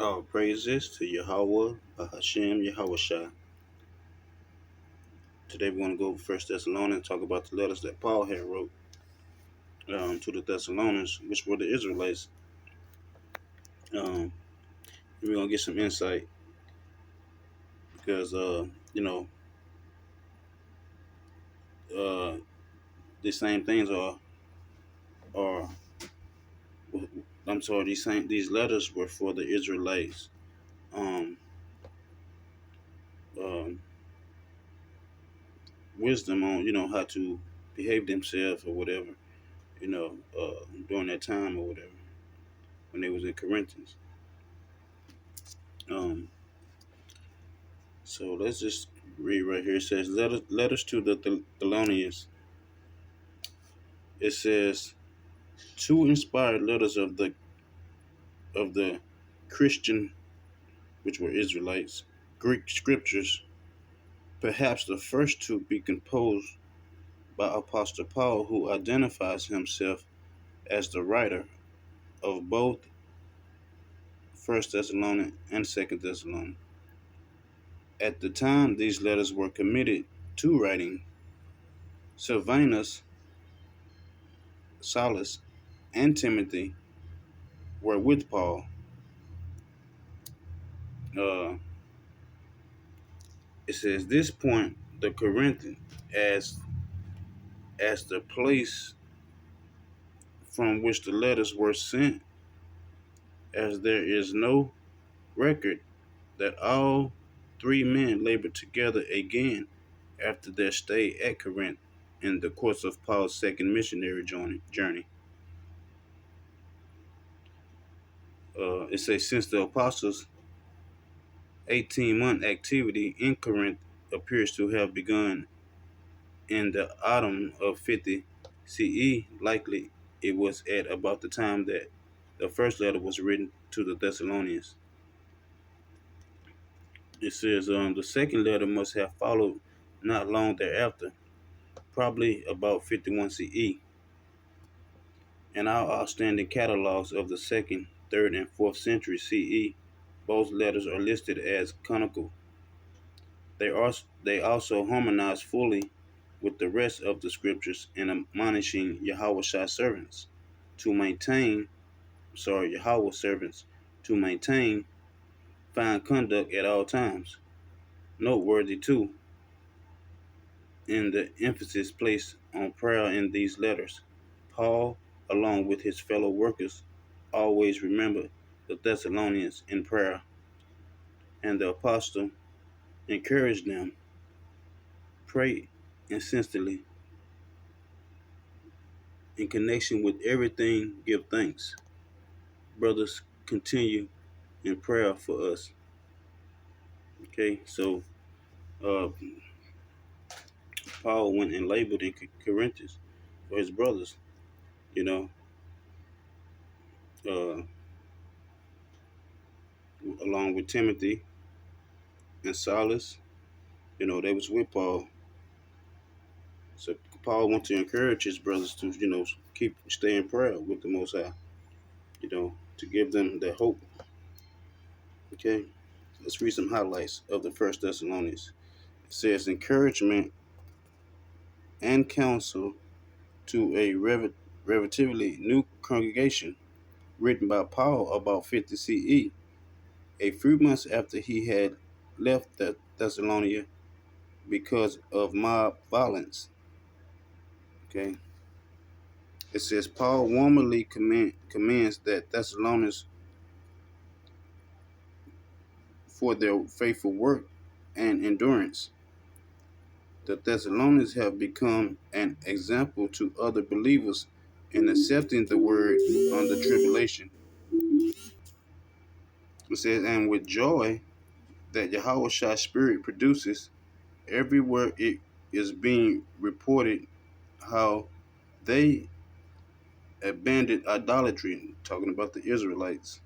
All praises to Yahweh, Hashem, Yahweh Shai. Today we're going to go over First Thessalonians and talk about the letters that Paul had wrote to the Thessalonians, which were the Israelites. Um, we're going to get some insight because, you know, uh, the same things are, these letters were for the Israelites. Um, um, Wisdom on, how to behave themselves or whatever, during that time or whatever when they was in Corinthians. Um, so let's just read right here. It says letters to the Thessalonians. It says two inspired letters of the Christian, which were Israelites, Greek scriptures, perhaps the first to be composed by Apostle Paul, who identifies himself as the writer of both First Thessalonians and Second Thessalonians. At the time these letters were committed to writing, Silvanus, Silas, and Timothy were with Paul. Uh, it says this point the Corinthian as the place from which the letters were sent, as there is no record that all three men labored together again after their stay at Corinth in the course of Paul's second missionary journey. It says since the apostles' 18-month activity in Corinth appears to have begun in the autumn of 50 CE, likely it was at about the time that the first letter was written to the Thessalonians. It says the second letter must have followed not long thereafter, probably about 51 CE. In our outstanding catalogs of the second, third, and fourth century CE, both letters are listed as canonical. They also harmonize fully with the rest of the scriptures in admonishing Yahweh's servants to maintain, Yahweh's servants to maintain fine conduct at all times. Noteworthy too, in the emphasis placed on prayer in these letters, Paul, along with his fellow workers, always remembered the Thessalonians in prayer, and the apostle encouraged them, pray incessantly, in connection with everything, give thanks. Brothers, continue in prayer for us. Okay, so uh, Paul went and labored in Corinthians for his brothers, you know, uh, along with Timothy and Silas. They was with Paul. So Paul wanted to encourage his brothers to, stay in prayer with the Most High, to give them the hope. Okay, let's read some highlights of the First Thessalonians. It says encouragement and counsel to a relatively new congregation, written by Paul about 50 CE, a few months after he had left Thessalonica because of mob violence. Okay, it says Paul warmly commends the Thessalonians for their faithful work and endurance. The Thessalonians have become an example to other believers in accepting the word under tribulation. It says, and with joy that Yahweh's Spirit produces, everywhere it is being reported how they abandoned idolatry, talking about the Israelites,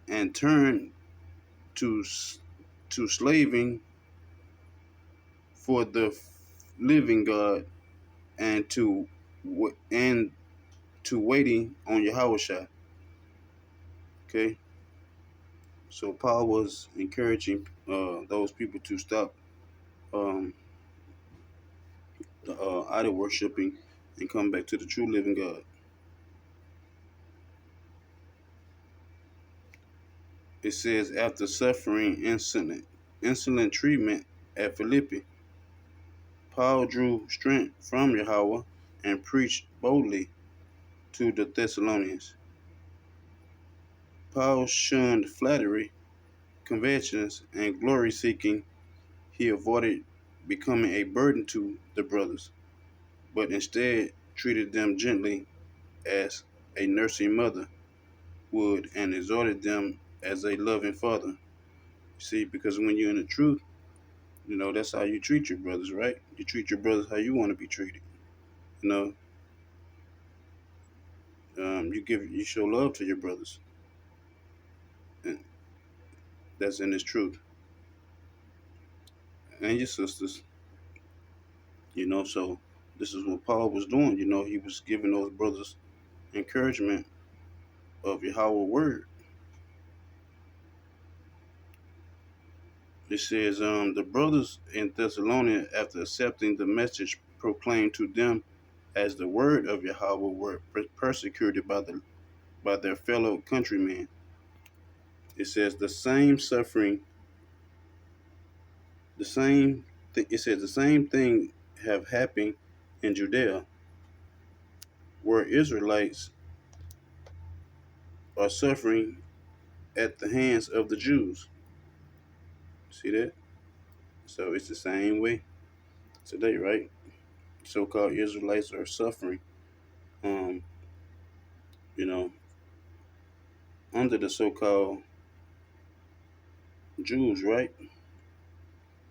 and turned to slaving for the living God and to waiting on Yahweh. Okay, So Paul was encouraging those people to stop um, the idol worshiping and come back to the true living God. It says, after suffering insolent treatment at Philippi, Paul drew strength from Yahweh and preached boldly to the Thessalonians. Paul shunned flattery, conventions, and glory seeking. He avoided becoming a burden to the brothers, but instead treated them gently as a nursing mother would and exhorted them as a loving father. See, because when you're in the truth, that's how you treat your brothers, right? You treat your brothers how you want to be treated. You know, you show love to your brothers, and that's in this truth, and your sisters. So this is what Paul was doing. He was giving those brothers encouragement of Yahweh word. It says, the brothers in Thessalonica, after accepting the message proclaimed to them as the word of Yahweh, were persecuted by their fellow countrymen. It says the same suffering, it says the same thing have happened in Judea, where Israelites are suffering at the hands of the Jews. See that? So it's the same way today, right? So-called Israelites are suffering, um, you know, under the so-called Jews, right?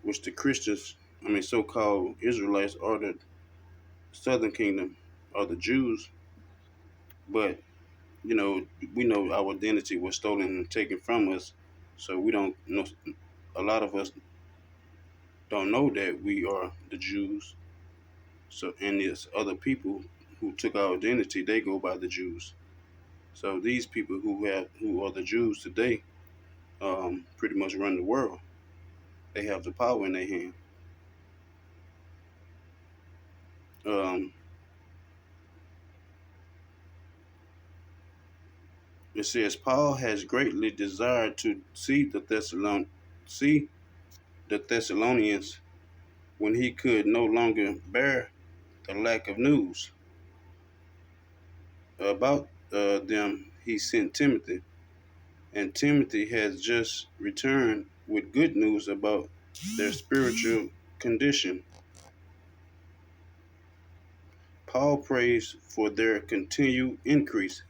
Which the Christians, so-called Israelites are the southern kingdom, are the Jews. But, you know, we know our identity was stolen and taken from us. So we don't know, a lot of us don't know that we are the Jews. So, and there's other people who took our identity, they go by the Jews. So these people who are the Jews today, pretty much run the world. They have the power in their hand. Um, it says Paul has greatly desired to see the Thessalonians when he could no longer bear the lack of news about them. He sent Timothy, and Timothy has just returned with good news about their spiritual condition. Paul prays for their continued increase.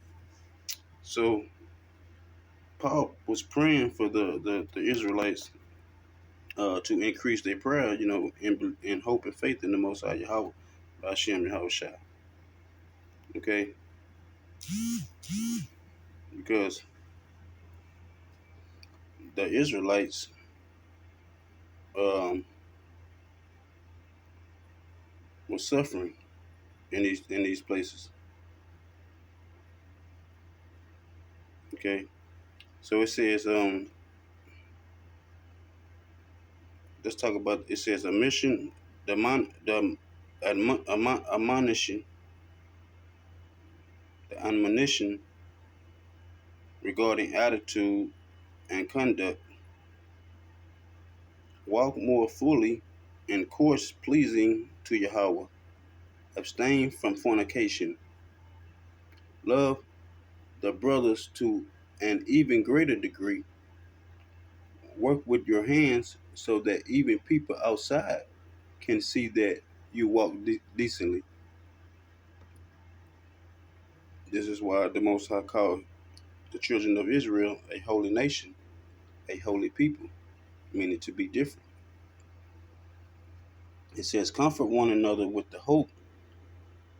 So Paul was praying for the Israelites to increase their prayer, in hope and faith in the Most High Yahweh, Hashem Yahweh Shai. Okay, because the Israelites um, were suffering in these places. Okay, so it says, let's talk about. It says a mission, admonition, the admonition regarding attitude and conduct. Walk more fully in course pleasing to Yahweh. Abstain from fornication. Love the brothers to an even greater degree. Work with your hands so that even people outside can see that you walk decently. This is why the Most High called the children of Israel a holy nation, a holy people, meaning to be different. It says, comfort one another with the hope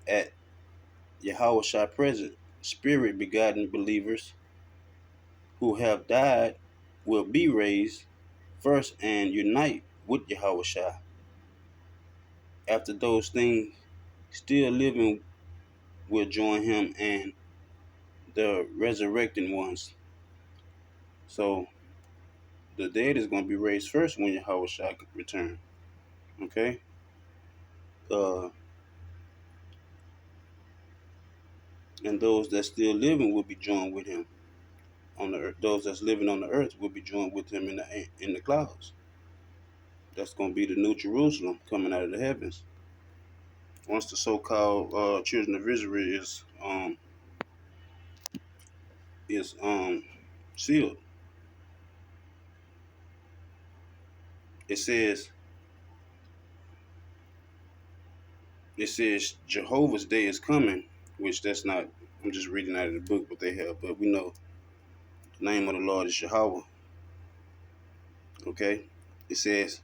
at Yahweh Shai present, spirit begotten believers who have died will be raised first and unite with Yahweh Shai. After those things, still living will join him and the resurrecting ones. So The dead is going to be raised first when Yahweh Shai return. Okay? Uh, and those that still living will be joined with him on the earth. Those that's living on the earth will be joined with him in the clouds. That's going to be the new Jerusalem coming out of the heavens. Once the so-called children of Israel is sealed, it says Jehovah's day is coming, which that's not. I'm just reading out of the book what they have, but we know the name of the Lord is Yahweh. Okay, it says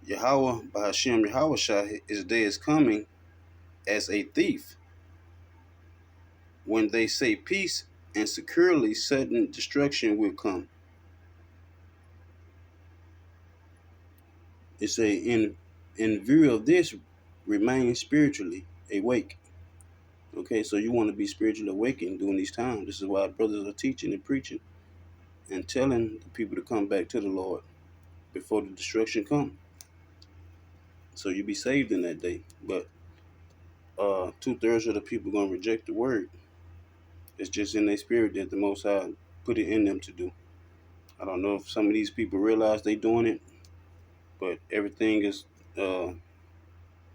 Yahweh by Hashem Yahweh Shai, his day is coming as a thief. When they say peace and securely, sudden destruction will come. It say in view of this, remain spiritually awake. Okay, so you want to be spiritually awakened during these times. This is why brothers are teaching and preaching and telling the people to come back to the Lord before the destruction come. So you be saved in that day. But 2/3 of the people gonna reject the word. It's just in their spirit that the Most High put it in them to do. I don't know if some of these people realize they doing it, but everything is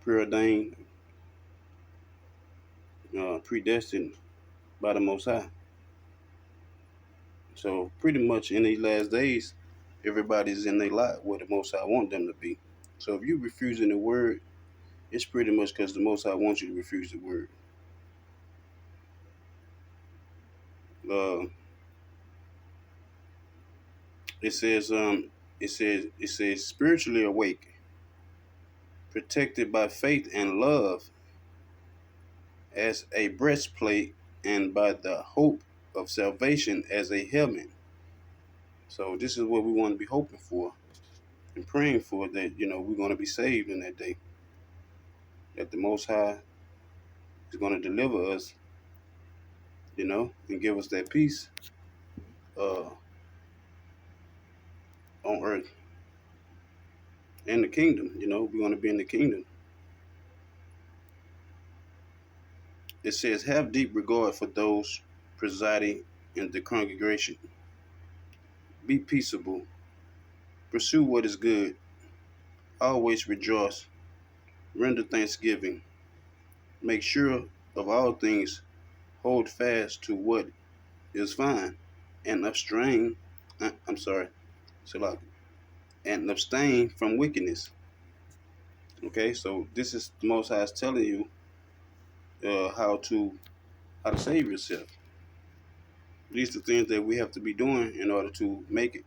preordained, predestined by the Most High. So pretty much in these last days, everybody's in their lot where the Most High want them to be. So if you refusing the word, it's pretty much because the Most High wants you to refuse the word. Uh, it says spiritually awake, protected by faith and love as a breastplate, and by the hope of salvation as a helmet. So this is what we want to be hoping for and praying for, that we're going to be saved in that day, that the Most High is going to deliver us, and give us that peace uh, on earth and the kingdom. We're going to be in the kingdom. It says, have deep regard for those presiding in the congregation. Be peaceable. Pursue what is good. Always rejoice. Render thanksgiving. Make sure of all things. Hold fast to what is fine, and abstain. And abstain from wickedness. Okay, so this is the Most High is telling you how to save yourself. These are the things that we have to be doing in order to make it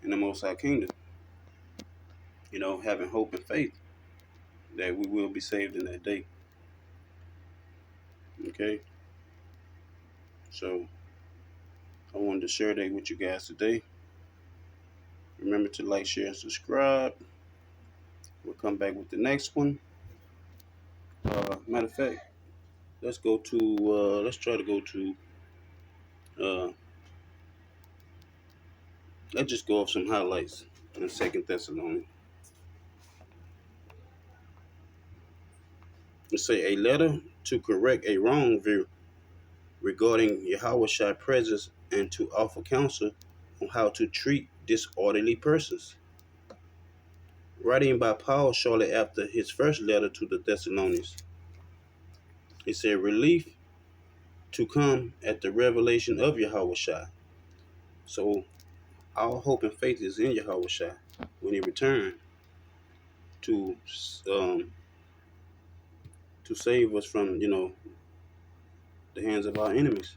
in the Most High kingdom. Having hope and faith that we will be saved in that day. Okay, so I wanted to share that with you guys today. Remember to like, share, and subscribe. We'll come back with the next one. Matter of fact, let's try to go to let's just go off some highlights in 2 Thessalonians. Let's say a letter to correct a wrong view regarding Yahweh Shai presence and to offer counsel on how to treat disorderly persons. Writing by Paul shortly after his first letter to the Thessalonians, he said, relief to come at the revelation of Yahweh Shai. So our hope and faith is in Yahweh Shai when he returns to save us from the hands of our enemies.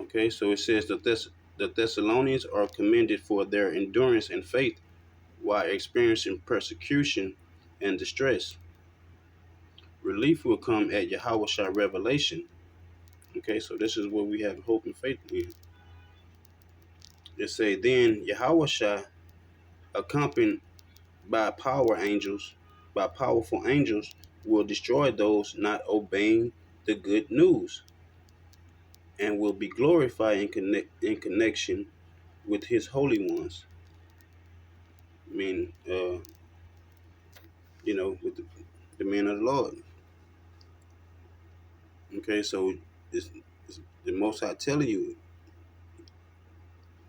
Okay, so it says that the Thessalonians are commended for their endurance and faith while experiencing persecution and distress. Relief will come at Yahweh Shai revelation. Okay, so this is what we have hope and faith in. It say, then Yahweh Shai, accompanied by powerful angels, will destroy those not obeying the good news. and will be glorified in connection with his holy ones. I mean, with the men of the Lord. Okay, so it's the Most High telling you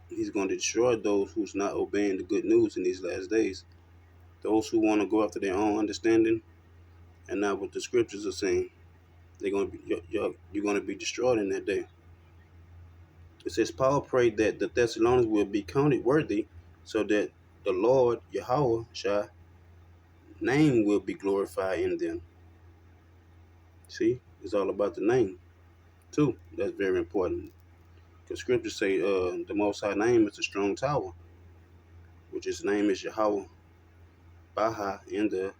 he's going to destroy those who's not obeying the good news in these last days. Those who want to go after their own understanding and not what the scriptures are saying. They're going to be you're going to be destroyed in that day. It says Paul prayed that the Thessalonians will be counted worthy, so that the Lord Yahweh Shah name will be glorified in them. See, it's all about the name too. That's very important. Because scriptures say the Most High name is a strong tower, which his name is Yahweh Baha in the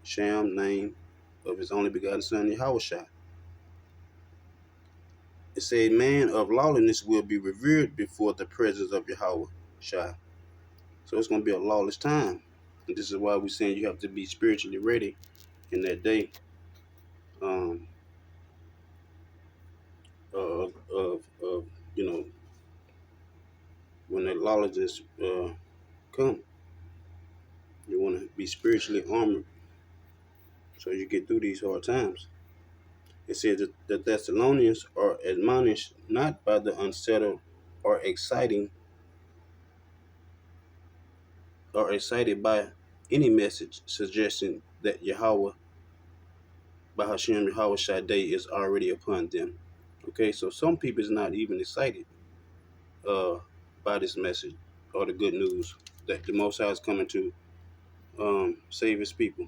Sham name of his only begotten son Yahweh Shah. It said, man of lawlessness will be revered before the presence of Yahweh Shah. So it's going to be a lawless time. And this is why we're saying you have to be spiritually ready in that day um, of when that lawlessness come. You want to be spiritually armored so you get through these hard times. It says that the Thessalonians are admonished not by the unsettled or excited by any message suggesting that Yahweh Bahashem Yahweh Shaddai is already upon them. Okay, so some people is not even excited uh, by this message or the good news that the Most High is coming to save His people,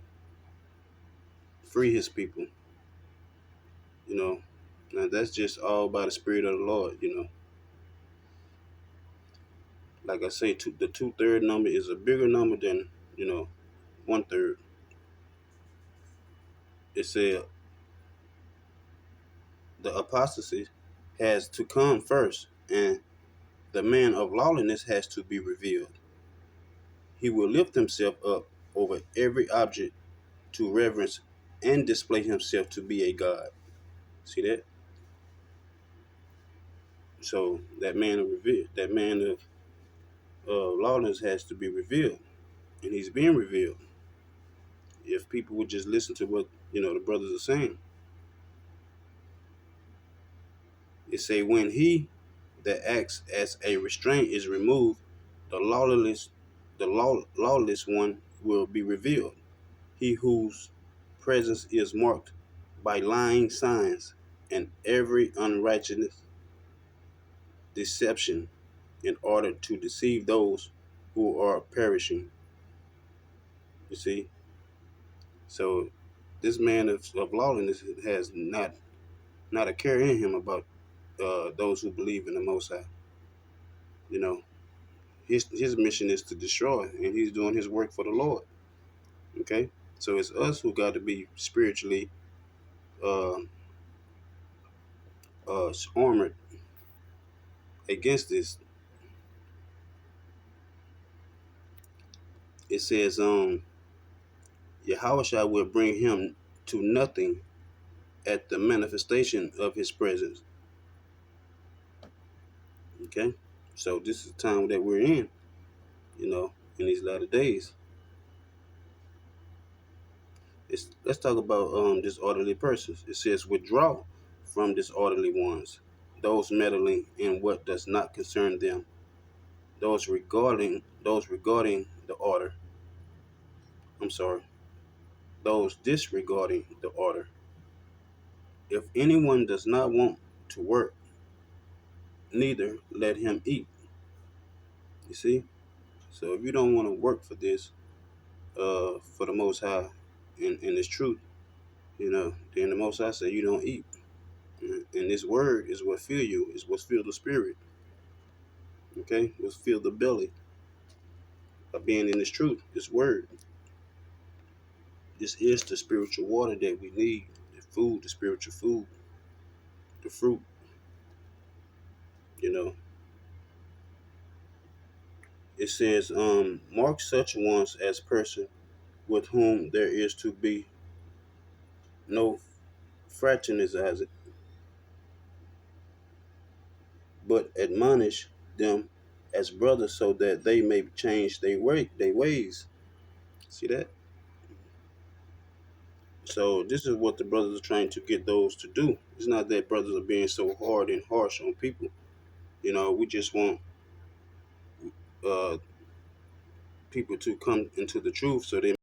free His people. Now that's just all by the Spirit of the Lord. Like I say, the 2/3 number is a bigger number than 1/3. It said the apostasy has to come first, and the man of lawlessness has to be revealed. He will lift himself up over every object to reverence and display himself to be a god. See that? So that man of lawlessness has to be revealed, and he's being revealed. If people would just listen to what the brothers are saying, it say when he that acts as a restraint is removed, the lawless one will be revealed. He whose presence is marked by lying signs and every unrighteous deception in order to deceive those who are perishing. You see? So this man of lawlessness has not a care in him about those who believe in the Most High. You know, his mission is to destroy, and he's doing his work for the Lord. Okay? So it's us who got to be spiritually uh, armored against this. It says, Yahushua will bring him to nothing at the manifestation of his presence. Okay? So this is the time that we're in these latter days. Let's talk about disorderly persons. It says, withdraw from disorderly ones, those meddling in what does not concern them, those regarding the order. I'm sorry, those disregarding the order. If anyone does not want to work, neither let him eat. You see? So if you don't want to work for this, for the Most High and its truth, then the Most High said you don't eat. And this word is what fill you, is what fill the spirit. Okay? What fill the belly of being in this truth, this word. This is the spiritual water that we need, the food, the spiritual food, the fruit, you know. It says, mark such ones as person with whom there is to be no fraternizing, but admonish them as brothers so that they may change their ways. See that? So this is what the brothers are trying to get those to do. It's not that brothers are being so hard and harsh on people. We just want uh, people to come into the truth so they